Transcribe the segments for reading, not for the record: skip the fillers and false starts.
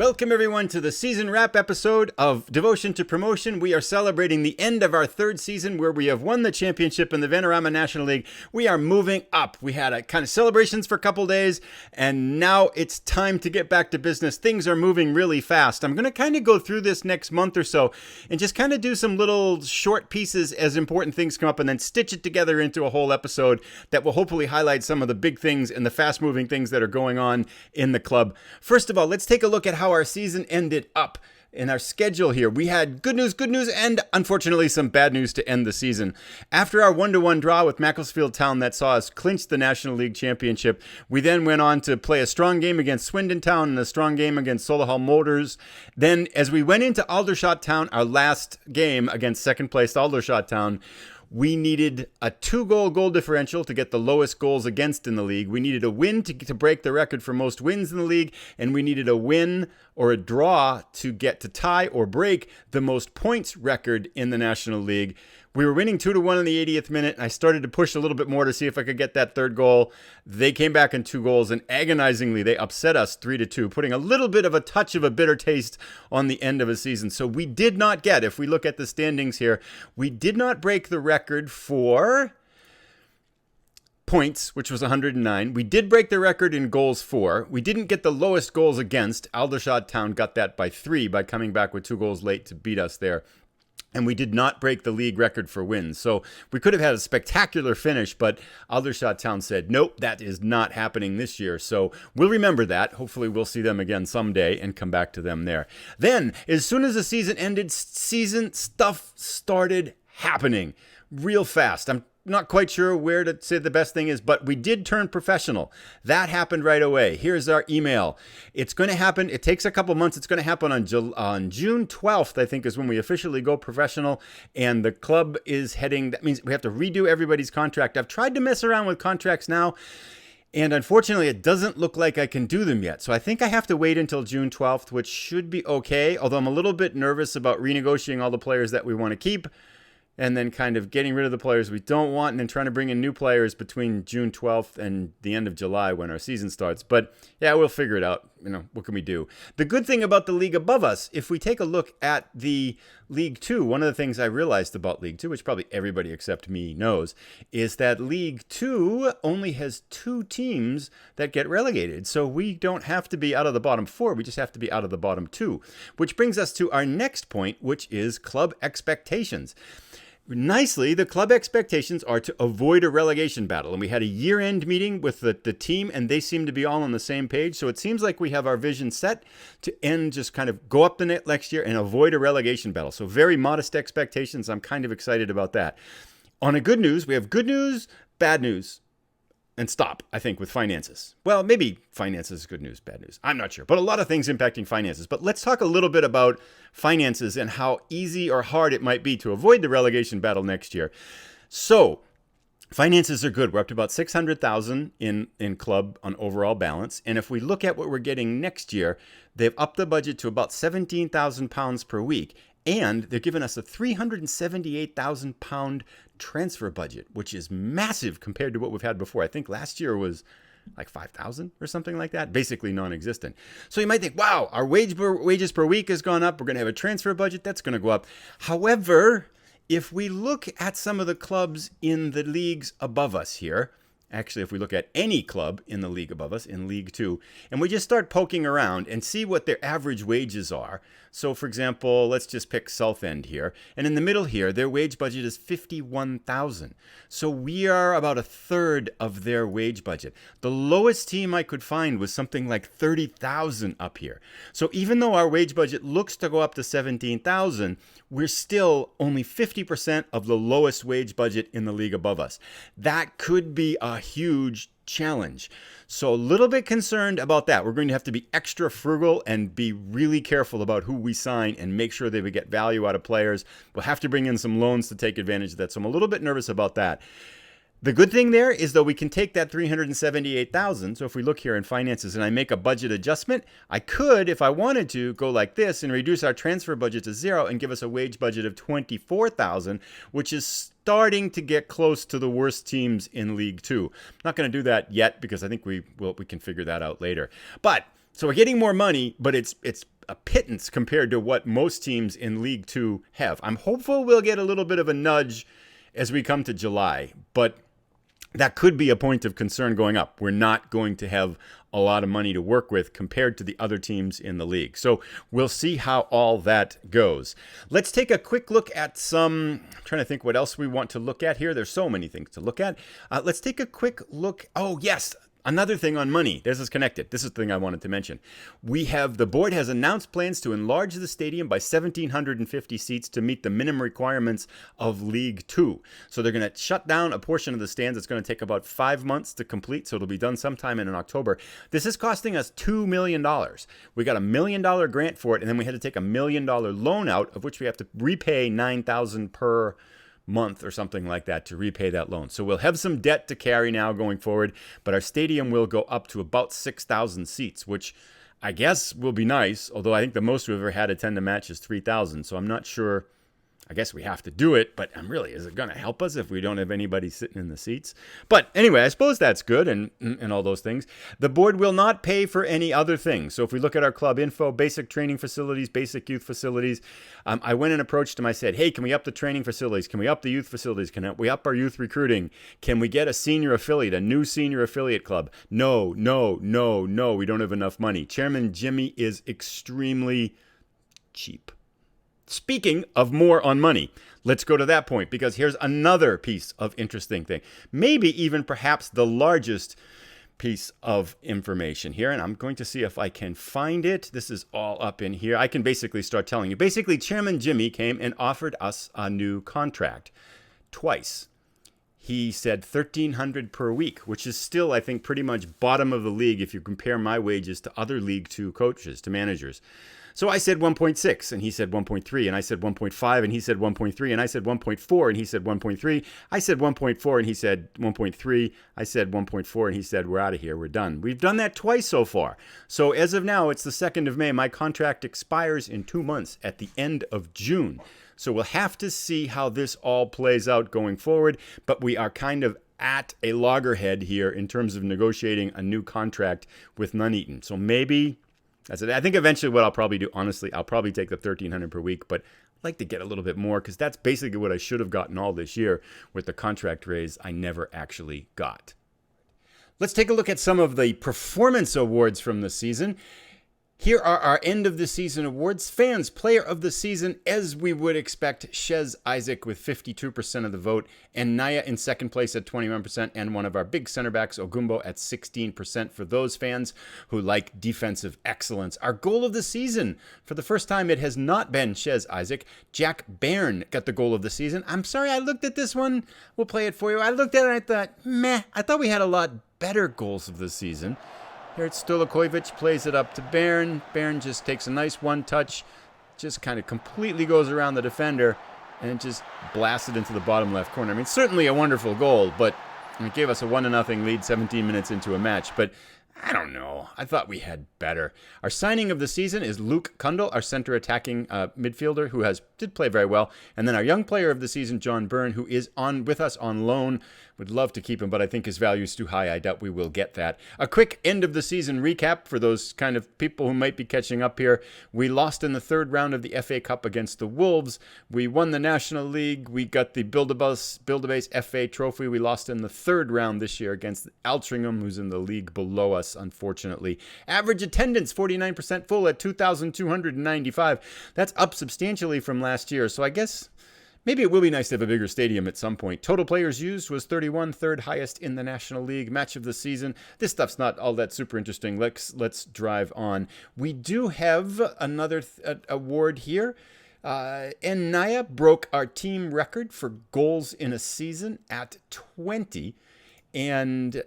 Welcome everyone to the season wrap episode of Devotion to Promotion. We are celebrating the end of our third season where we have won the championship in the Vanarama National League. We are moving up. We had a kind of celebrations for a couple days and now it's time to get back to business. Things are moving really fast. I'm going to kind of go through this next month or so and just kind of do some little short pieces as important things come up and then stitch it together into a whole episode that will hopefully highlight some of the big things and the fast moving things that are going on in the club. First of all, let's take a look at how our season ended up in our schedule here. We had good news, and unfortunately some bad news to end the season. After our 1-1 draw with Macclesfield Town that saw us clinch the National League Championship, we then went on to play a strong game against Swindon Town and a strong game against Solihull Motors. Then as we went into Aldershot Town, our last game against second place Aldershot Town, we needed a 2-goal differential to get the lowest goals against in the league. We needed a win to break the record for most wins in the league. And we needed a win or a draw to get to tie or break the most points record in the National League. We were winning 2-1 in the 80th minute. And I started to push a little bit more to see if I could get that third goal. They came back in 2 goals and agonizingly they upset us 3-2, putting a little bit of a touch of a bitter taste on the end of a season. So we did not get, if we look at the standings here, we did not break the record for points, which was 109. We did break the record in goals for. We didn't get the lowest goals against. Aldershot Town got that by 3 by coming back with 2 goals late to beat us there. And we did not break the league record for wins. So we could have had a spectacular finish, but Aldershot Town said, nope, that is not happening this year. So we'll remember that. Hopefully we'll see them again someday and come back to them there. Then, as soon as the season ended, season stuff started happening real fast. I'm not quite sure where to say the best thing is, but we did turn professional. That happened right away. Here's our email. It's going to happen. It takes a couple months. It's going to happen on June 12th, I think, is when we officially go professional. And the club is heading. That means we have to redo everybody's contract. I've tried to mess around with contracts now, and unfortunately, it doesn't look like I can do them yet. So I think I have to wait until June 12th, which should be okay. Although I'm a little bit nervous about renegotiating all the players that we want to keep, and then kind of getting rid of the players we don't want, and then trying to bring in new players between June 12th and the end of July when our season starts. But yeah, we'll figure it out. What can we do? The good thing about the league above us, if we take a look at the League 2, one of the things I realized about League 2, which probably everybody except me knows, is that League 2 only has 2 teams that get relegated. So we don't have to be out of the bottom 4. We just have to be out of the bottom 2, which brings us to our next point, which is club expectations. Nicely, the club expectations are to avoid a relegation battle. And we had a year-end meeting with the team, and they seem to be all on the same page. So it seems like we have our vision set to end, just kind of go up the net next year and avoid a relegation battle. So very modest expectations. I'm kind of excited about that. On a good news, we have good news, bad news, and stop, I think, with finances. Well, maybe finances is good news, bad news. I'm not sure. But a lot of things impacting finances. But let's talk a little bit about finances and how easy or hard it might be to avoid the relegation battle next year. So, finances are good. We're up to about $600,000 in club on overall balance. And if we look at what we're getting next year, they've upped the budget to about £17,000 per week. And they're giving us a £378,000 transfer budget, which is massive compared to what we've had before. I think last year was like 5,000 or something like that, basically non-existent. So you might think, wow, our wages per week has gone up. We're going to have a transfer budget. That's going to go up. However, if we look at some of the clubs in the leagues above us here, actually, if we look at any club in the league above us, in League 2, and we just start poking around and see what their average wages are. So, for example, let's just pick Southend here. And in the middle here, their wage budget is $51,000. So we are about a third of their wage budget. The lowest team I could find was something like $30,000 up here. So even though our wage budget looks to go up to $17,000, we're still only 50% of the lowest wage budget in the league above us. That could be a huge challenge. So a little bit concerned about that. We're going to have to be extra frugal and be really careful about who we sign and make sure that we get value out of players. We'll have to bring in some loans to take advantage of that. So I'm a little bit nervous about that. The good thing there is, though, we can take that $378,000. So if we look here in finances and I make a budget adjustment, I could, if I wanted to, go like this and reduce our transfer budget to 0 and give us a wage budget of $24,000, which is starting to get close to the worst teams in League 2. I'm not going to do that yet because I think we can figure that out later. But So we're getting more money, but it's a pittance compared to what most teams in League Two have. I'm hopeful we'll get a little bit of a nudge as we come to July, but that could be a point of concern going up. We're not going to have a lot of money to work with compared to the other teams in the league. So we'll see how all that goes. Let's take a quick look at I'm trying to think what else we want to look at here. There's so many things to look at. Let's take a quick look. Oh, yes. Another thing on money. This is connected. This is the thing I wanted to mention. The board has announced plans to enlarge the stadium by 1,750 seats to meet the minimum requirements of League Two. So they're going to shut down a portion of the stands. It's going to take about 5 months to complete, so it'll be done sometime in October. This is costing us $2 million. We got $1 million grant for it, and then we had to take $1 million loan out, of which we have to repay $9,000 per month or something like that to repay that loan. So we'll have some debt to carry now going forward, but our stadium will go up to about 6,000 seats, which I guess will be nice, although I think the most we've ever had attend a match is 3,000. So I'm not sure. I guess we have to do it, but is it going to help us if we don't have anybody sitting in the seats? But anyway, I suppose that's good and all those things. The board will not pay for any other things. So if we look at our club info, basic training facilities, basic youth facilities, I went and approached them. I said, hey, can we up the training facilities? Can we up the youth facilities? Can we up our youth recruiting? Can we get a senior affiliate, a new senior affiliate club? No. We don't have enough money. Chairman Jimmy is extremely cheap. Speaking of more on money, let's go to that point, because here's another piece of interesting thing. Maybe even perhaps the largest piece of information here, and I'm going to see if I can find it. This is all up in here. I can basically start telling you. Basically, Chairman Jimmy came and offered us a new contract twice. He said $1,300 per week, which is still, I think, pretty much bottom of the league if you compare my wages to other League Two coaches, to managers. So I said 1.6, and he said 1.3, and I said 1.5, and he said 1.3, and I said 1.4, and he said 1.3. I said 1.4, and he said 1.3. I said 1.4, and he said, we're out of here. We're done. We've done that twice so far. So as of now, it's the 2nd of May. My contract expires in 2 months at the end of June. So we'll have to see how this all plays out going forward, but we are kind of at a loggerhead here in terms of negotiating a new contract with Nuneaton. So maybe, I think eventually what I'll probably do, honestly, I'll probably take the $1,300 per week, but I'd like to get a little bit more because that's basically what I should have gotten all this year with the contract raise I never actually got. Let's take a look at some of the performance awards from the season. Here are our end of the season awards. Fans Player of the Season, as we would expect, Chez Isaac with 52% of the vote, and Naya in second place at 21%, and one of our big center backs, Ogumbo, at 16% for those fans who like defensive excellence. Our goal of the season, for the first time, it has not been Chez Isaac. Jack Bairn got the goal of the season. I'm sorry, I looked at this one. We'll play it for you. I looked at it and I thought, meh, I thought we had a lot better goals of the season. Here it's Stolikovic, plays it up to Bairn. Bairn just takes a nice one-touch, just kind of completely goes around the defender, and just blasts it into the bottom left corner. I mean, certainly a wonderful goal, but it gave us a 1-0 lead 17 minutes into a match. But I don't know. I thought we had better. Our signing of the season is Luke Kundal, our center attacking midfielder, who did play very well. And then our young player of the season, John Byrne, who is with us on loan. Would love to keep him, but I think his value is too high. I doubt we will get that. A quick end of the season recap for those kind of people who might be catching up here. We lost in the third round of the FA Cup against the Wolves. We won the National League. We got the Build-A-Base FA Trophy. We lost in the third round this year against Altrincham, who's in the league below us, unfortunately. Average attendance, 49% full at 2,295. That's up substantially from last year, so I guess maybe it will be nice to have a bigger stadium at some point. Total players used was 31, third highest in the National League. Match of the season. This stuff's not all that super interesting. Let's drive on. We do have another award here. And Naya broke our team record for goals in a season at 20. And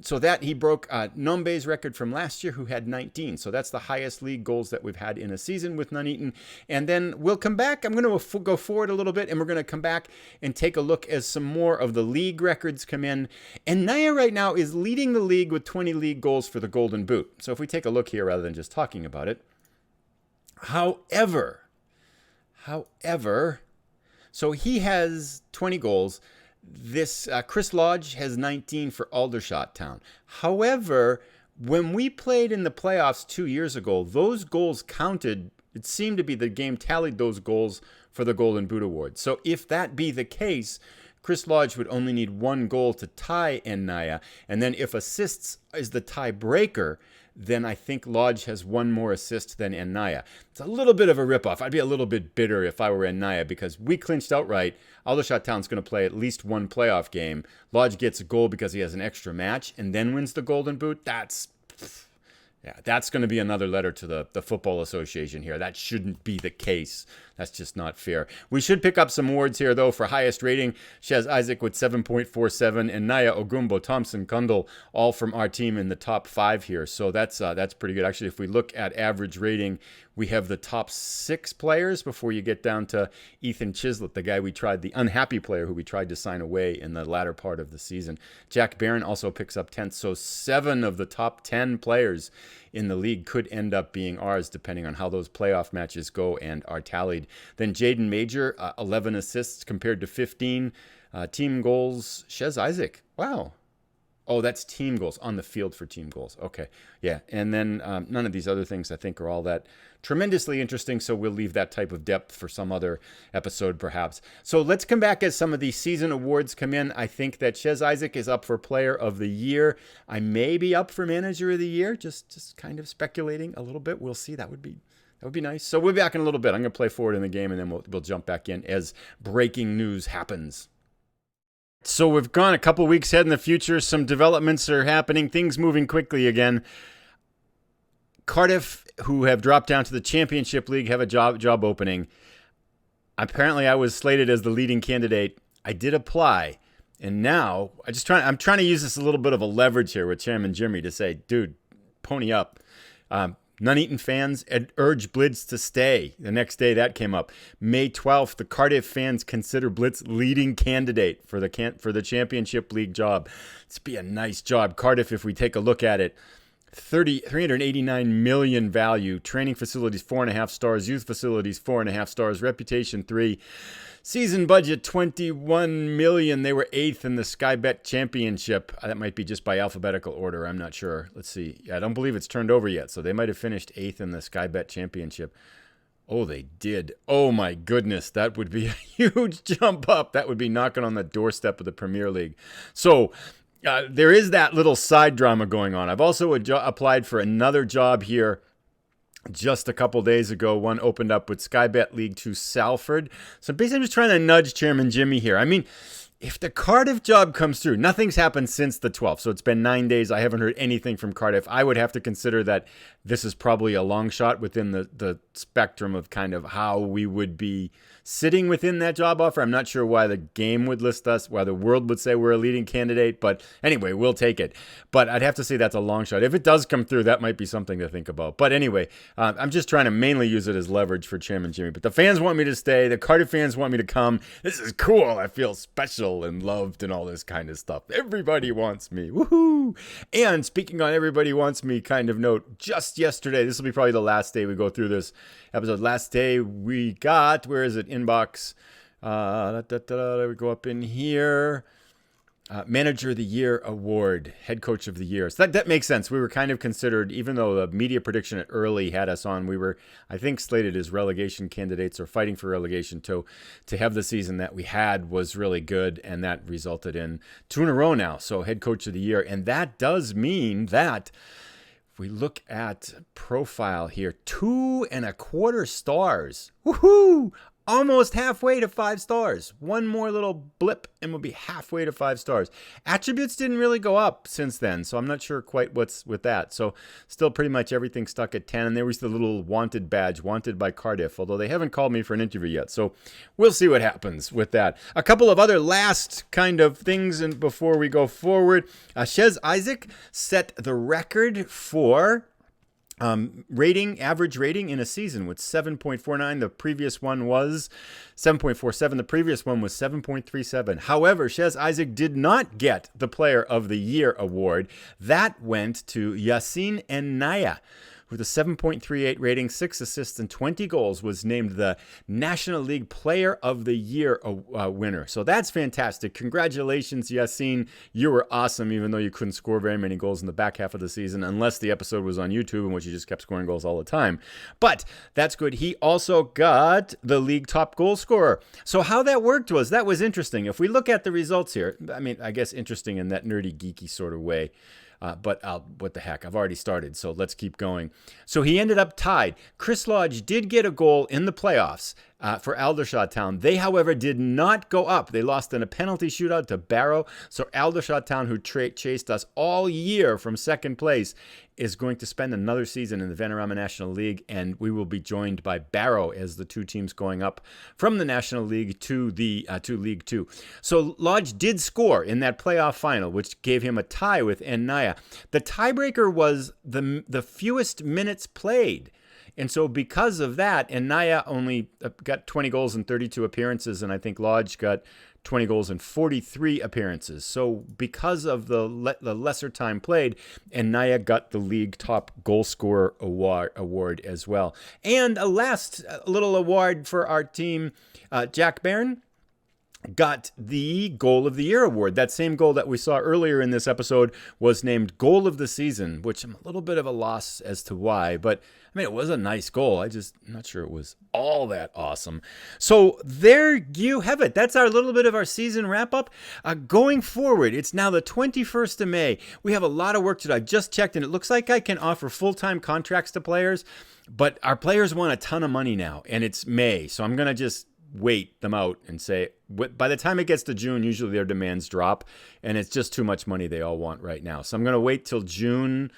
so that he broke Nombe's record from last year, who had 19. So that's the highest league goals that we've had in a season with Nuneaton. And then we'll come back. I'm going to go forward a little bit, and we're going to come back and take a look as some more of the league records come in. And Naya right now is leading the league with 20 league goals for the Golden Boot. So if we take a look here rather than just talking about it. However, so he has 20 goals. This Chris Lodge has 19 for Aldershot Town. However, When we played in the playoffs 2 years ago, those goals counted. It seemed to be the game tallied those goals for the Golden Boot Award. So if that be the case, Chris Lodge would only need 1 goal to tie Naya. And then if assists is the tiebreaker, then I think Lodge has 1 more assist than Naya. It's a little bit of a ripoff. I'd be a little bit bitter if I were Naya because we clinched outright. Aldershot Town's going to play at least 1 playoff game. Lodge gets a goal because he has an extra match and then wins the Golden Boot. That's going to be another letter to the Football Association here. That shouldn't be the case. That's just not fair. We should pick up some awards here, though, for highest rating. Shez Isaac with 7.47 and Naya Ogumbo, Thompson, Kundal, all from our team in the top 5 here. So that's pretty good. Actually, if we look at average rating, we have the top 6 players before you get down to Ethan Chislett, the guy the unhappy player who we tried to sign away in the latter part of the season. Jack Barron also picks up 10th. So 7 of the top 10 players in the league could end up being ours, depending on how those playoff matches go and are tallied. Then Jaden Major, 11 assists compared to 15. Team goals, Shez Isaac. Wow. Oh, that's team goals, on the field for team goals. Okay, yeah. And then none of these other things I think are all that tremendously interesting, so we'll leave that type of depth for some other episode perhaps. So let's come back as some of these season awards come in. I think that Shez Isaac is up for Player of the Year. I may be up for Manager of the Year, just kind of speculating a little bit. We'll see. That would be nice. So we'll be back in a little bit. I'm going to play forward in the game, and then we'll jump back in as breaking news happens. So we've gone a couple weeks ahead in the future. Some developments are happening. Things moving quickly again. Cardiff, who have dropped down to the Championship League, have a job opening. Apparently, I was slated as the leading candidate. I did apply. And now, I'm trying to use this a little bit of a leverage here with Chairman Jimmy to say, dude, pony up. Nuneaton fans urge Blitz to stay. The next day that came up. May 12th, the Cardiff fans consider Blitz leading candidate for the Championship League job. It's be a nice job. Cardiff, if we take a look at it, 389 million value. Training facilities 4.5 stars. Youth facilities 4.5 stars. Reputation 3. Season budget 21 million. They were 8th in the Sky Bet Championship. That might be just by alphabetical order. I'm not sure. Let's see. I don't believe it's turned over yet. So they might have finished 8th in the Sky Bet Championship. Oh, they did. Oh my goodness. That would be a huge jump up. That would be knocking on the doorstep of the Premier League. So there is that little side drama going on. I've also applied for another job here just a couple days ago. One opened up with Sky Bet League 2 Salford. So basically I'm just trying to nudge Chairman Jimmy here. I mean, if the Cardiff job comes through, nothing's happened since the 12th. So it's been 9 days. I haven't heard anything from Cardiff. I would have to consider that this is probably a long shot within the spectrum of kind of how we would be sitting within that job offer. I'm not sure why the game would list us, why the world would say we're a leading candidate, but anyway, we'll take it. But I'd have to say that's a long shot. If it does come through, that might be something to think about. But anyway, I'm just trying to mainly use it as leverage for Chairman Jimmy. But the fans want me to stay. The Cardiff fans want me to come. This is cool. I feel special and loved and all this kind of stuff. Everybody wants me. Woohoo! And speaking on everybody wants me kind of note, just yesterday, this will be probably the last day we go through this episode. Last day we got, where is it? Inbox. We go up in here. Manager of the Year award, head coach of the year. So that makes sense. We were kind of considered, even though the media prediction at early had us on, we were, I think, slated as relegation candidates or fighting for relegation. To have the season that we had was really good, and that resulted in 2 in a row now. So head coach of the year. And that does mean that if we look at profile here, 2.25 stars. Woohoo! Almost halfway to 5 stars. One more little blip and we'll be halfway to 5 stars. Attributes didn't really go up since then, so I'm not sure quite what's with that. So still pretty much everything stuck at 10. And there was the little wanted badge, wanted by Cardiff, although they haven't called me for an interview yet. So we'll see what happens with that. A couple of other last kind of things and before we go forward. Shez Isaac set the record for average rating in a season with 7.49. The previous one was 7.47. The previous one was 7.37. However, Shez Isaac did not get the Player of the Year award. That went to Yassine Naya, with a 7.38 rating, 6 assists, and 20 goals, was named the National League Player of the Year winner. So that's fantastic. Congratulations, Yassine. You were awesome, even though you couldn't score very many goals in the back half of the season, unless the episode was on YouTube, in which you just kept scoring goals all the time. But that's good. He also got the league top goal scorer. So how that worked was, that was interesting. If we look at the results here, I mean, I guess interesting in that nerdy, geeky sort of way. But what the heck, I've already started, so let's keep going. So he ended up tied. Chris Lodge did get a goal in the playoffs for Aldershot Town. They, however, did not go up. They lost in a penalty shootout to Barrow. So Aldershot Town, who chased us all year from second place, is going to spend another season in the Vanarama National League, and we will be joined by Barrow as the two teams going up from the National League to League Two. So Lodge did score in that playoff final, which gave him a tie with Naya. The tiebreaker was the fewest minutes played. And so because of that, Naya only got 20 goals in 32 appearances, and I think Lodge got 20 goals in 43 appearances. So because of the lesser time played, Naya got the league top goal scorer award as well. And a last little award for our team, Jack Barron got the Goal of the Year award. That same goal that we saw earlier in this episode was named Goal of the Season, which I'm a little bit of a loss as to why, but I mean, it was a nice goal. I'm not sure it was all that awesome. So there you have it. That's our little bit of our season wrap up. Going forward, it's now the 21st of May. We have a lot of work to do. I just checked, and it looks like I can offer full-time contracts to players, but our players want a ton of money now, and it's May. So I'm going to just wait them out and say, by the time it gets to June, usually their demands drop, and it's just too much money they all want right now. So I'm going to wait till June,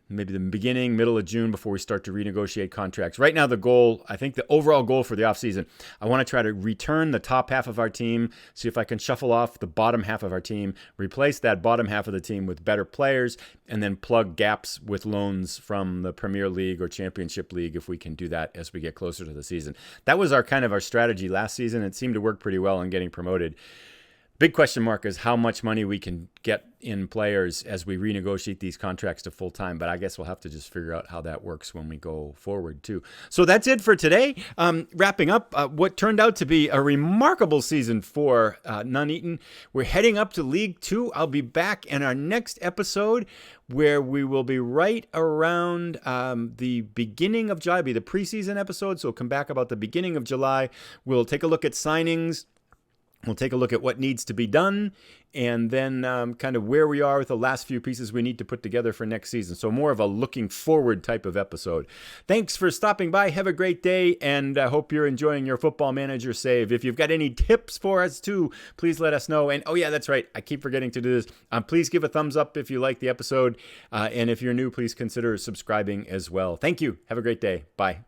maybe the middle of June, before we start to renegotiate contracts. Right now, the goal, I think the overall goal for the offseason, I want to try to return the top half of our team, see if I can shuffle off the bottom half of our team, replace that bottom half of the team with better players, and then plug gaps with loans from the Premier League or Championship League if we can do that as we get closer to the season. That was our strategy last season. It seemed to work pretty well in getting promoted. Big question mark is how much money we can get in players as we renegotiate these contracts to full time. But I guess we'll have to just figure out how that works when we go forward too. So that's it for today. Wrapping up what turned out to be a remarkable season for Nuneaton. We're heading up to League Two. I'll be back in our next episode, where we will be right around the beginning of July. It'll be the preseason episode. So we'll come back about the beginning of July. We'll take a look at signings. We'll take a look at what needs to be done, and then kind of where we are with the last few pieces we need to put together for next season. So more of a looking forward type of episode. Thanks for stopping by. Have a great day, and I hope you're enjoying your Football Manager save. If you've got any tips for us too, please let us know. And oh yeah, that's right, I keep forgetting to do this. Please give a thumbs up if you like the episode, and if you're new, please consider subscribing as well. Thank you. Have a great day. Bye.